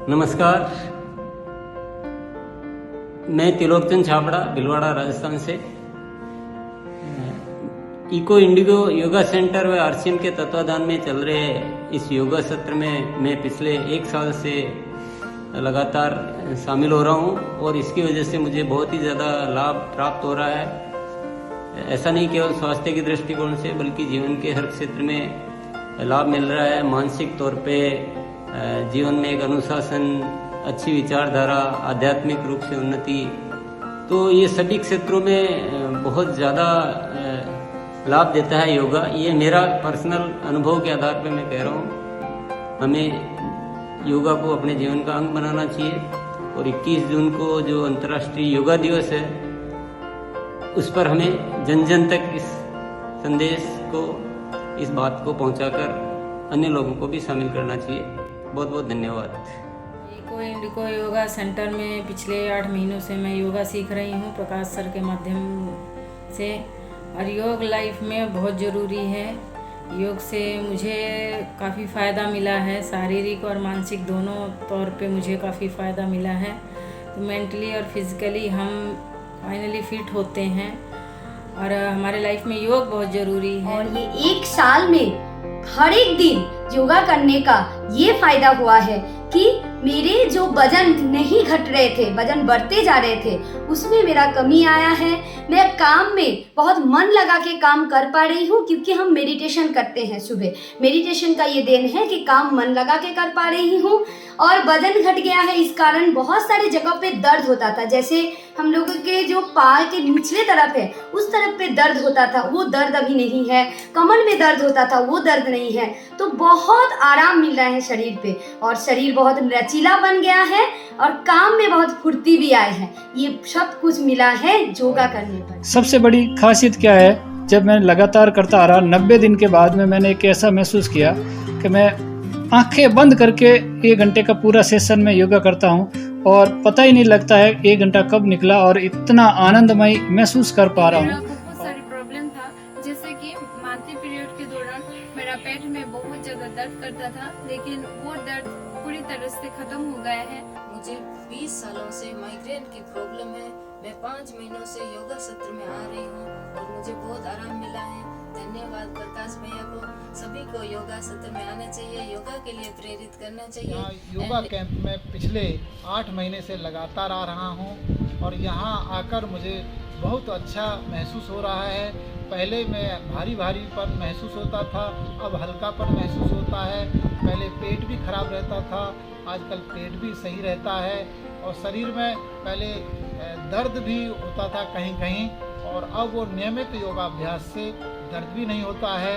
नमस्कार, मैं त्रिलोकचंद छाबड़ा भिलवाड़ा राजस्थान से इको इंडिगो योगा सेंटर व आरसीएम के तत्वाधान में चल रहे इस योगा सत्र में मैं पिछले 1 साल से लगातार शामिल हो रहा हूँ और इसकी वजह से मुझे बहुत ही ज़्यादा लाभ प्राप्त हो रहा है। ऐसा नहीं केवल स्वास्थ्य के दृष्टिकोण से बल्कि जीवन के हर क्षेत्र में लाभ मिल रहा है। मानसिक तौर पे जीवन में एक अनुशासन, अच्छी विचारधारा, आध्यात्मिक रूप से उन्नति, तो ये सभी क्षेत्रों में बहुत ज़्यादा लाभ देता है योगा। ये मेरा पर्सनल अनुभव के आधार पर मैं कह रहा हूँ। हमें योगा को अपने जीवन का अंग बनाना चाहिए और 21 जून को जो अंतर्राष्ट्रीय योगा दिवस है उस पर हमें जन जन तक इस संदेश को, इस बात को पहुंचाकर अन्य लोगों को भी शामिल करना चाहिए। बहुत बहुत धन्यवाद। इको इंडिगो योगा सेंटर में पिछले 8 महीनों से मैं योगा सीख रही हूँ प्रकाश सर के माध्यम से। और योग लाइफ में बहुत ज़रूरी है। योग से मुझे काफ़ी फ़ायदा मिला है, शारीरिक और मानसिक दोनों तौर पे मुझे काफ़ी फ़ायदा मिला है। तो मेंटली और फिज़िकली हम फाइनली फिट होते हैं और हमारे लाइफ में योग बहुत ज़रूरी है। और ये 1 साल में हर एक दिन योगा करने का ये फायदा हुआ है कि मेरे जो वजन नहीं घट रहे थे, वजन बढ़ते जा रहे थे, उसमें मेरा कमी आया है। मैं काम में बहुत मन लगा के काम कर पा रही हूँ क्योंकि हम मेडिटेशन करते हैं सुबह। मेडिटेशन का ये देन है कि काम मन लगा के कर पा रही हूँ और वजन घट गया है। इस कारण बहुत सारे जगह पे दर्द होता था, जैसे हम लोगों के जो पार के निचले तरफ है उस तरफ पे दर्द होता था, वो दर्द अभी नहीं है। कमर में दर्द होता था, वो दर्द नहीं है। तो बहुत आराम मिल रहा है शरीर पे और शरीर बहुत लचीला बन गया है और काम में बहुत फुर्ती भी आए हैं। ये सब कुछ मिला है योगा करने पर। सबसे बड़ी खासियत क्या है, जब मैं लगातार करता आ रहा 90 दिन के बाद में मैंने एक ऐसा महसूस किया कि मैं आंखें बंद करके 1 घंटे का पूरा सेशन में योगा करता हूँ और पता ही नहीं लगता है 1 घंटा कब निकला और इतना आनंदमय महसूस कर पा रहा हूँ। बहुत सारी प्रॉब्लम था, जैसे कि मासिक पीरियड के दौरान मेरा पेट में बहुत ज़्यादा दर्द करता था, लेकिन वो दर्द पूरी तरह से खत्म हो गया है। मुझे 20 सालों से माइग्रेन की प्रॉब्लम है। मैं 5 महीनों से योगा सत्र में आ रही हूँ और मुझे बहुत आराम मिला है। धन्यवाद प्रकाश भैया को। सभी को योगा सत्र में आना चाहिए, योगा के लिए प्रेरित करना चाहिए। योगा कैंप में पिछले 8 महीने से लगातार आ रहा हूँ और यहाँ आकर मुझे बहुत अच्छा महसूस हो रहा है। पहले मैं भारीपन महसूस होता था, अब हल्कापन महसूस होता है। पहले पेट भी खराब रहता था, आजकल पेट भी सही रहता है और शरीर में पहले दर्द भी होता था कहीं कहीं और अब वो नियमित योगाभ्यास से दर्द भी नहीं होता है।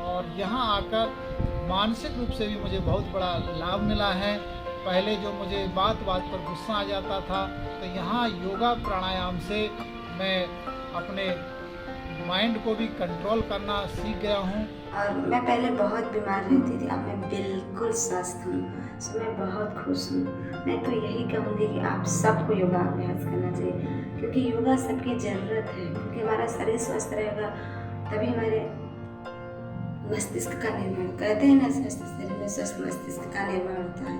और यहाँ आकर मानसिक रूप से भी मुझे बहुत बड़ा लाभ मिला है। पहले जो मुझे बात पर गुस्सा आ जाता था, तो यहाँ योगा प्राणायाम से मैं अपने माइंड को भी कंट्रोल करना सीख गया हूँ। और मैं पहले बहुत बीमार रहती थी, अब मैं बिल्कुल स्वस्थ हूँ। सो मैं बहुत खुश हूँ। मैं तो यही कहूँगी कि आप सबको योगा अभ्यास करना चाहिए क्योंकि योगा सबकी ज़रूरत है। क्योंकि हमारा शरीर स्वस्थ रहेगा तभी हमारे मस्तिष्क का निर्माण, कहते हैं ना, स्वस्थ शरीर में स्वस्थ मस्तिष्क का निर्माण होता है।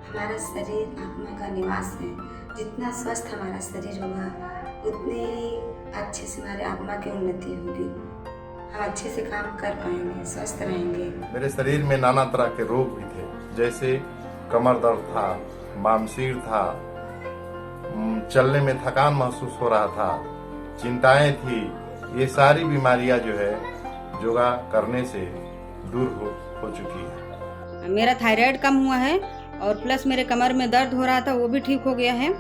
हमारा शरीर आत्मा का निवास है। जितना स्वस्थ हमारा शरीर होगा उतने ही अच्छे से हमारे आत्मा की उन्नति होगी। हम अच्छे से काम कर पाएंगे, स्वस्थ रहेंगे। मेरे शरीर में नाना तरह के रोग भी थे, जैसे कमर दर्द था, बामसीर था, चलने में थकान महसूस हो रहा था, चिंताएं थी। ये सारी बीमारियां जो है योगा करने से दूर हो चुकी है। मेरा थायराइड कम हुआ है और प्लस मेरे कमर में दर्द हो रहा था, वो भी ठीक हो गया है।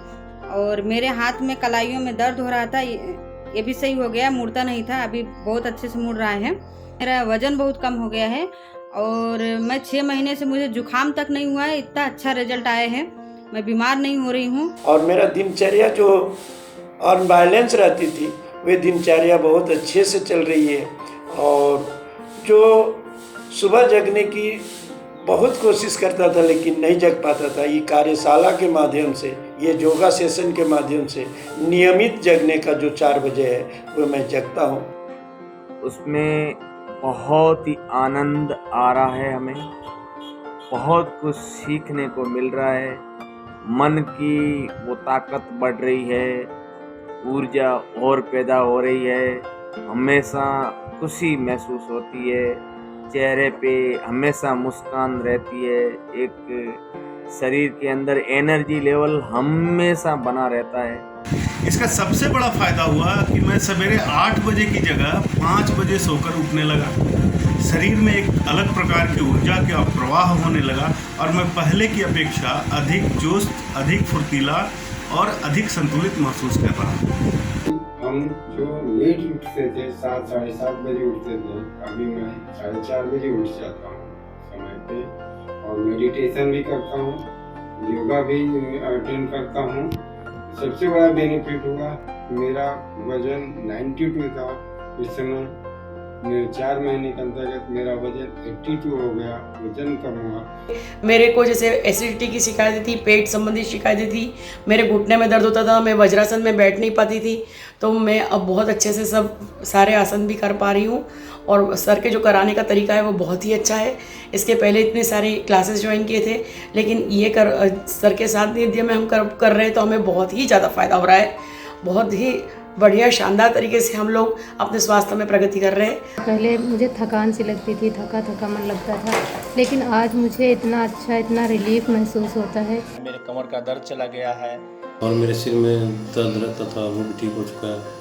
और मेरे हाथ में कलाइयों में दर्द हो रहा था, ये भी सही हो गया, मुड़ता नहीं था, अभी बहुत अच्छे से मुड़ रहा है। मेरा वजन बहुत कम हो गया है और मैं 6 महीने से मुझे जुकाम तक नहीं हुआ है, इतना अच्छा रिजल्ट आया है। मैं बीमार नहीं हो रही हूँ। और मेरा दिनचर्या जो अनबैलेंस रहती थी वे दिनचर्या बहुत अच्छे से चल रही है। और जो सुबह जगने की बहुत कोशिश करता था लेकिन नहीं जग पाता था, ये कार्यशाला के माध्यम से, ये योगा सेशन के माध्यम से नियमित जगने का जो 4 बजे है वो मैं जगता हूँ। उसमें बहुत ही आनंद आ रहा है हमें। बहुत कुछ सीखने को मिल रहा है। मन की वो ताकत बढ़ रही है, ऊर्जा और पैदा हो रही है, हमेशा खुशी महसूस होती है, चेहरे पे हमेशा मुस्कान रहती है, एक शरीर के अंदर एनर्जी लेवल हमेशा बना रहता है। इसका सबसे बड़ा फायदा हुआ कि मैं सवेरे 8 बजे की जगह 5 बजे सोकर उठने लगा। शरीर में एक अलग प्रकार की ऊर्जा का प्रवाह होने लगा और मैं पहले की अपेक्षा अधिक जोश, अधिक फुर्तीला और अधिक संतुलित महसूस कर रहा हूँ। हम जो लेट उठते थे 7 साढ़े 7 बजे उठते थे, अभी मैं 4:30 बजे उठ जाता हूँ समय पे, और मेडिटेशन भी करता हूँ, योगा भी अटेंड करता हूँ। सबसे बड़ा बेनिफिट हुआ, मेरा वजन 92 था, इस समय मेरे 4 महीने के अंतर्गत मेरा वजन 82 हो गया, वजन कम हुआ। मेरे को जैसे एसिडिटी की शिकायतें थी, पेट संबंधी शिकायतें थी, मेरे घुटने में दर्द होता था, मैं वज्रासन में बैठ नहीं पाती थी, तो मैं अब बहुत अच्छे से सब सारे आसन भी कर पा रही हूँ। और सर के जो कराने का तरीका है वो बहुत ही अच्छा है। इसके पहले इतने सारे क्लासेस ज्वाइन किए थे, लेकिन ये सर के साथ नित्य में हम कर रहे हैं तो हमें बहुत ही ज़्यादा फ़ायदा हो रहा है। बहुत ही बढ़िया शानदार तरीके से हम लोग अपने स्वास्थ्य में प्रगति कर रहे हैं। पहले मुझे थकान सी लगती थी, थका मन लगता था, लेकिन आज मुझे इतना अच्छा, इतना रिलीफ महसूस होता है। मेरे कमर का दर्द चला गया है और मेरे सिर में दर्द रहता था, वो भी ठीक हो चुका है।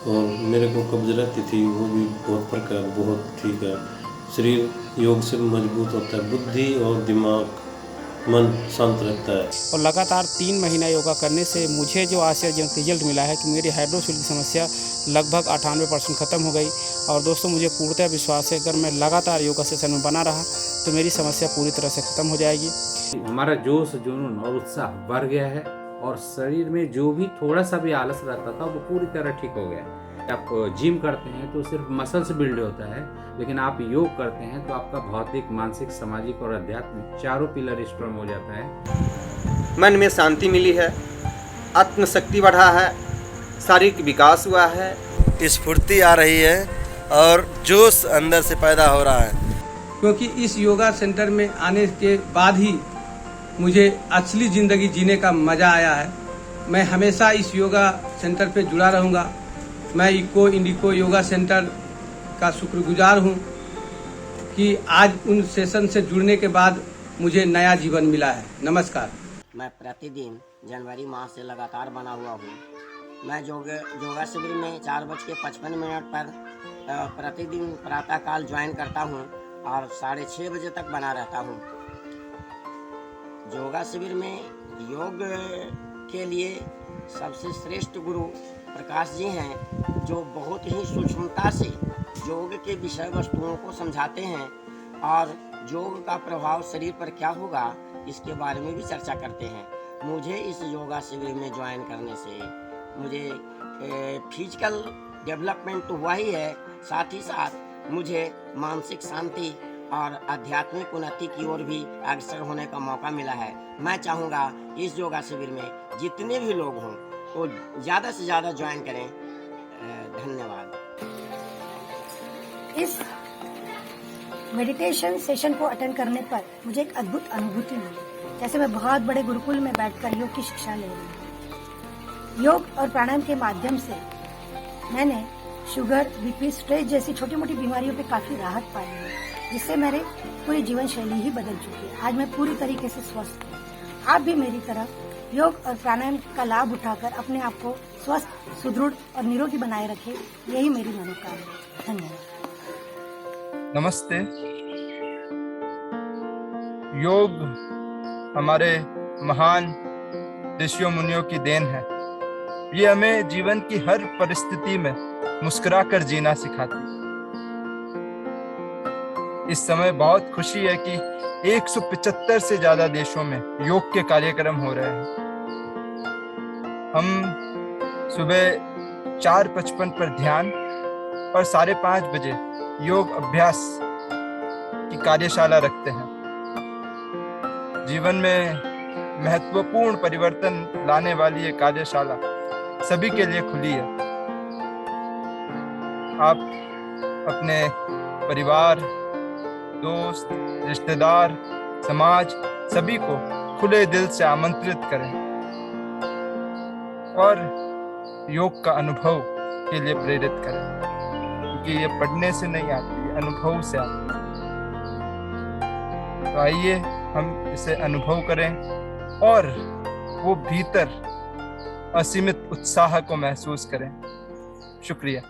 और मेरे को कब्ज रहती थी, वो भी बहुत ठीक है। शरीर योग से मजबूत होता है, बुद्धि और दिमाग, मन शांत रहता है। और लगातार 3 महीना योगा करने से मुझे जो आश्चर्यजनक रिजल्ट मिला है कि मेरी हाइड्रोसिल की समस्या लगभग 98% ख़त्म हो गई। और दोस्तों, मुझे पूर्णतः विश्वास है अगर मैं लगातार योगा सेशन में बना रहा तो मेरी समस्या पूरी तरह से ख़त्म हो जाएगी। हमारा जोश, जुनून और उत्साह बढ़ गया है और शरीर में जो भी थोड़ा सा भी आलस रहता था वो पूरी तरह ठीक हो गया। आप जिम करते हैं तो सिर्फ मसल्स बिल्ड होता है, लेकिन आप योग करते हैं तो आपका भौतिक, मानसिक, सामाजिक और आध्यात्मिक चारों पिलर स्ट्रांग हो जाता है। मन में शांति मिली है, आत्मशक्ति बढ़ा है, शारीरिक विकास हुआ है, स्फूर्ति आ रही है और जोश अंदर से पैदा हो रहा है। क्योंकि इस योगा सेंटर में आने के बाद ही मुझे असली ज़िंदगी जीने का मज़ा आया है। मैं हमेशा इस योगा सेंटर पे जुड़ा रहूँगा। मैं इको इंडिको योगा सेंटर का शुक्रगुजार हूँ कि आज उन सेशन से जुड़ने के बाद मुझे नया जीवन मिला है। नमस्कार। मैं प्रतिदिन जनवरी माह से लगातार बना हुआ हूँ। मैं योगा शिविर में 4:55 पर प्रतिदिन प्रातःकाल ज्वाइन करता हूँ और 6:30 बजे तक बना रहता हूँ। योगा शिविर में योग के लिए सबसे श्रेष्ठ गुरु प्रकाश जी हैं, जो बहुत ही सूक्ष्मता से योग के विषय वस्तुओं को समझाते हैं और योग का प्रभाव शरीर पर क्या होगा इसके बारे में भी चर्चा करते हैं। मुझे इस योगा शिविर में ज्वाइन करने से मुझे फिजिकल डेवलपमेंट तो हुआ ही है, साथ ही साथ मुझे मानसिक शांति और आध्यात्मिक उन्नति की ओर भी अग्रसर होने का मौका मिला है। मैं चाहूँगा इस योगा शिविर में जितने भी लोग हों वो ज़्यादा से ज़्यादा ज्वाइन करें। धन्यवाद। इस मेडिटेशन सेशन को अटेंड करने पर मुझे एक अद्भुत अनुभूति मिली, जैसे मैं बहुत बड़े गुरुकुल में बैठकर योग की शिक्षा ले रही हूँ। योग और प्राणायाम के माध्यम से मैंने शुगर, बीपी, स्ट्रेस जैसी छोटी मोटी बीमारियों पे काफ़ी राहत पाई है, जिससे मेरे पूरी जीवन शैली ही बदल चुकी है। आज मैं पूरी तरीके से स्वस्थ हूँ। आप भी मेरी तरह योग और प्राणायाम का लाभ उठाकर अपने आप को स्वस्थ, सुदृढ़ और निरोगी बनाए रखें, यही मेरी मनोकामना है। धन्यवाद। नमस्ते। योग हमारे महान ऋषियों मुनियों की देन है। ये हमें जीवन की हर परिस्थिति में मुस्कुराकर जीना सिखाती है। इस समय बहुत खुशी है कि 175 से ज्यादा देशों में योग के कार्यक्रम हो रहे हैं। हम सुबह 4:55 पर ध्यान और 5:30 बजे योग अभ्यास की कार्यशाला रखते हैं। जीवन में महत्वपूर्ण परिवर्तन लाने वाली ये कार्यशाला सभी के लिए खुली है। आप अपने परिवार, दोस्त, रिश्तेदार समाज सभी को खुले दिल से आमंत्रित करें और योग का अनुभव के लिए प्रेरित करें, क्योंकि ये पढ़ने से नहीं आती, ये अनुभव से आती है। तो आइए हम इसे अनुभव करें और वो भीतर असीमित उत्साह को महसूस करें। शुक्रिया।